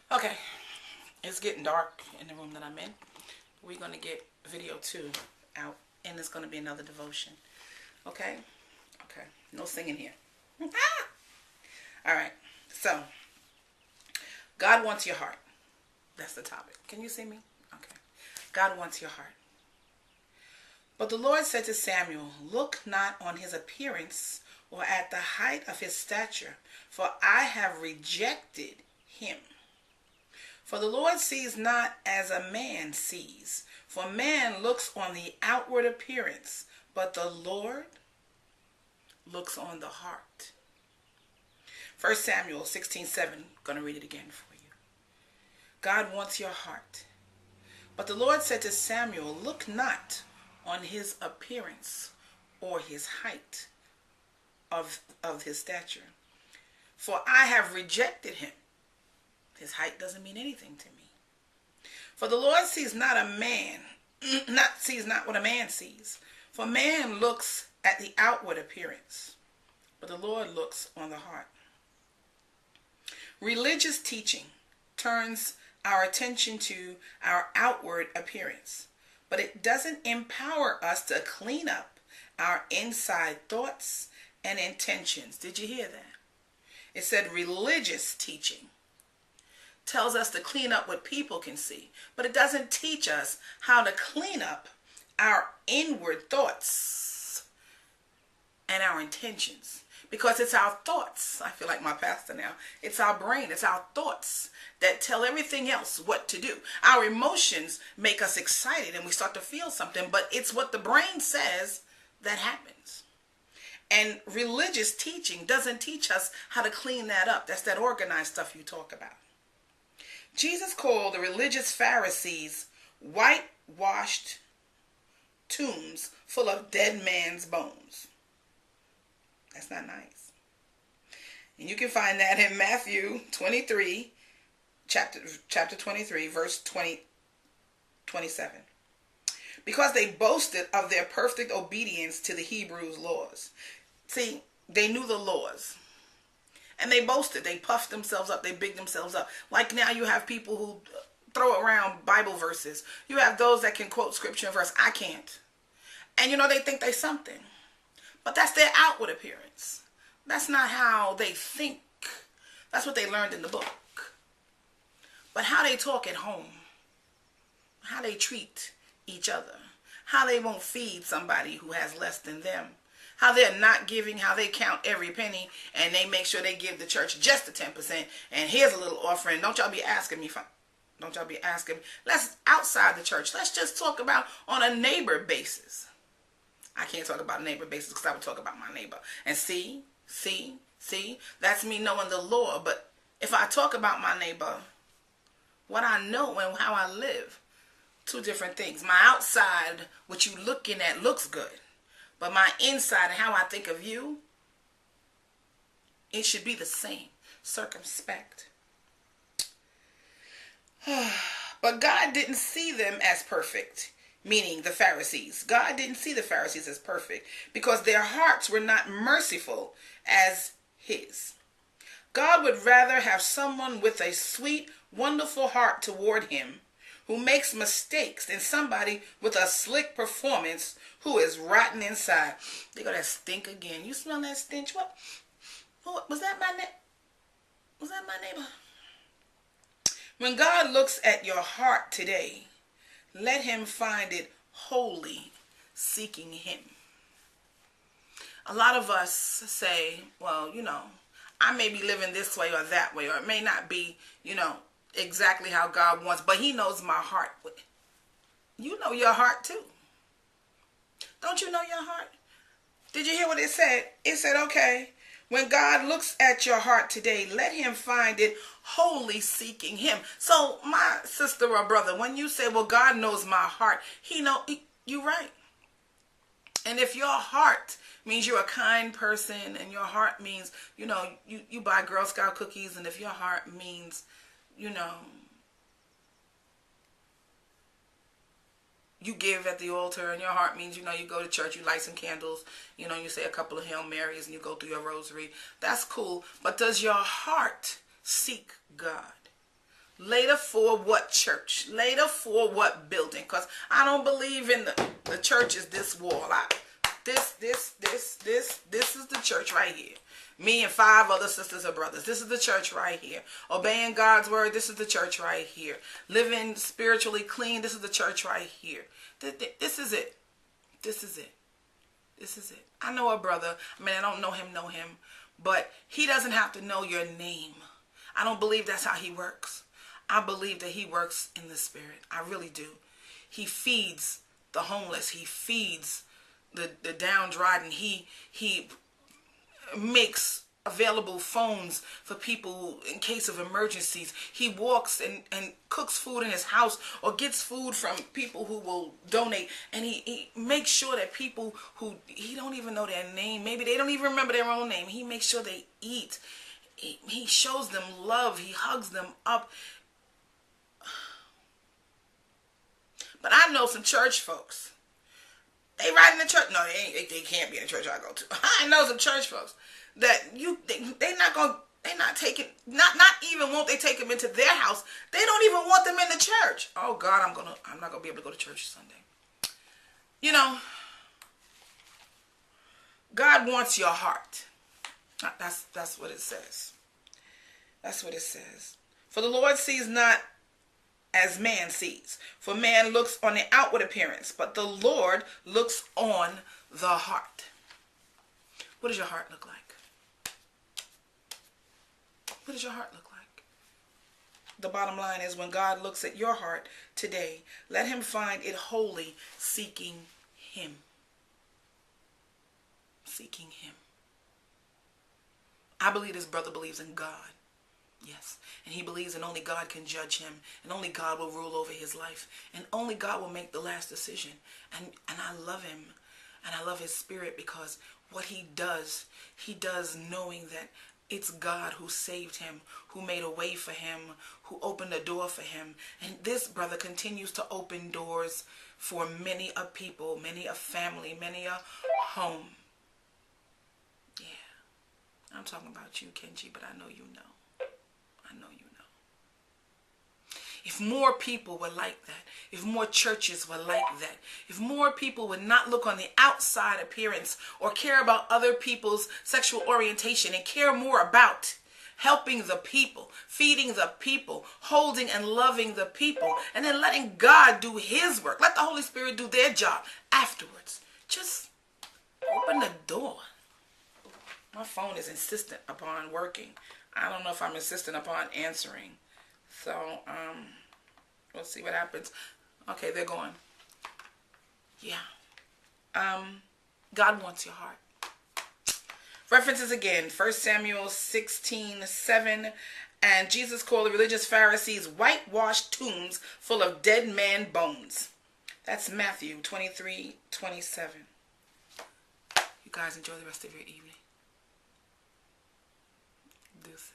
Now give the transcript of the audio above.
Okay, it's getting dark in the room that I'm in. We're going to get video 2 out, and it's going to be another devotion. Okay? Okay. No singing here. All right. So, God wants your heart. That's the topic. Can you see me? Okay. God wants your heart. But the Lord said to Samuel, "Look not on his appearance or at the height of his stature, for I have rejected him. For the Lord sees not as a man sees. For man looks on the outward appearance, but the Lord looks on the heart." 1 Samuel 16:7. Going to read it again for you. God wants your heart. But the Lord said to Samuel, "Look not on his appearance or his height of his stature, for I have rejected him." His height doesn't mean anything to me. For the Lord sees not what a man sees. For man looks at the outward appearance, but the Lord looks on the heart. Religious teaching turns our attention to our outward appearance, but it doesn't empower us to clean up our inside thoughts and intentions. Did you hear that? It said religious teaching tells us to clean up what people can see, but it doesn't teach us how to clean up our inward thoughts and our intentions. Because it's our thoughts. I feel like my pastor now. It's our brain. It's our thoughts that tell everything else what to do. Our emotions make us excited and we start to feel something, but it's what the brain says that happens. And religious teaching doesn't teach us how to clean that up. That's that organized stuff you talk about. Jesus called the religious Pharisees whitewashed tombs full of dead man's bones. That's not nice. And you can find that in Matthew 23, chapter 23, verse 27. Because they boasted of their perfect obedience to the Hebrews' laws. See, they knew the laws. And they boasted. They puffed themselves up. They bigged themselves up. Like now you have people who throw around Bible verses. You have those that can quote scripture and verse. I can't. And they think they something. But that's their outward appearance. That's not how they think. That's what they learned in the book. But how they talk at home, how they treat each other, how they won't feed somebody who has less than them, how they're not giving, how they count every penny, and they make sure they give the church just the 10%, and here's a little offering. Don't y'all be asking me. Don't y'all be asking me. Let's outside the church. Let's just talk about on a neighbor basis. I can't talk about neighbor basis because I would talk about my neighbor. And see, that's me knowing the law. But if I talk about my neighbor, what I know and how I live, two different things. My outside, what you looking at, looks good. But my inside and how I think of you, it should be the same. Circumspect. But God didn't see them as perfect. Meaning the Pharisees. God didn't see the Pharisees as perfect because their hearts were not merciful as his. God would rather have someone with a sweet, wonderful heart toward him who makes mistakes than somebody with a slick performance who is rotten inside. They go, that stink again. You smell that stench? What was that was that my neighbor? When God looks at your heart today, let him find it wholly seeking him. A lot of us say, well, I may be living this way or that way, or it may not be, exactly how God wants, but he knows my heart. You know your heart too. Don't you know your heart? Did you hear what it said? It said, okay, when God looks at your heart today, let him find it wholly seeking him. So my sister or brother, when you say, well, God knows my heart, you're right. And if your heart means you're a kind person and your heart means, you buy Girl Scout cookies, and if your heart means, you give at the altar, and your heart means, you go to church, you light some candles, you say a couple of Hail Marys, and you go through your rosary. That's cool. But does your heart seek God? Later for what church? Later for what building? Because I don't believe in the church is this wall. This is the church right here. Me and 5 other sisters or brothers. This is the church right here. Obeying God's word. This is the church right here. Living spiritually clean. This is the church right here. This is it. This is it. This is it. I know a brother. I mean, I don't know him, but he doesn't have to know your name. I don't believe that's how he works. I believe that he works in the spirit. I really do. He feeds the homeless. He feeds the downtrodden. He makes available phones for people in case of emergencies. He walks and cooks food in his house or gets food from people who will donate. And he makes sure that people who he don't even know their name, maybe they don't even remember their own name, he makes sure they eat. He shows them love. He hugs them up. But I know some church folks. They right in the church. No, they can't be in the church I go to. I know some church folks that not even won't they take them into their house. They don't even want them in the church. Oh God, I'm not gonna be able to go to church Sunday. You know, God wants your heart. That's what it says. That's what it says. For the Lord sees not as man sees. For man looks on the outward appearance, but the Lord looks on the heart. What does your heart look like? What does your heart look like? The bottom line is, when God looks at your heart today, let him find it wholly seeking him. Seeking him. I believe this brother believes in God. Yes. And he believes that only God can judge him. And only God will rule over his life. And only God will make the last decision. And I love him. And I love his spirit, because what he does knowing that it's God who saved him, who made a way for him, who opened a door for him. And this brother continues to open doors for many a people, many a family, many a home. Yeah. I'm talking about you, Kenji, but I know you know. I know you know. If more people were like that, if more churches were like that, if more people would not look on the outside appearance or care about other people's sexual orientation and care more about helping the people, feeding the people, holding and loving the people, and then letting God do his work. Let the Holy Spirit do their job afterwards. Just open the door. My phone is insistent upon working. I don't know if I'm insistent upon answering. So, we'll see what happens. Okay, they're going. Yeah. God wants your heart. References again. 1 Samuel 16:7. And Jesus called the religious Pharisees whitewashed tombs full of dead man bones. That's Matthew 23:27. You guys enjoy the rest of your evening. Deuces.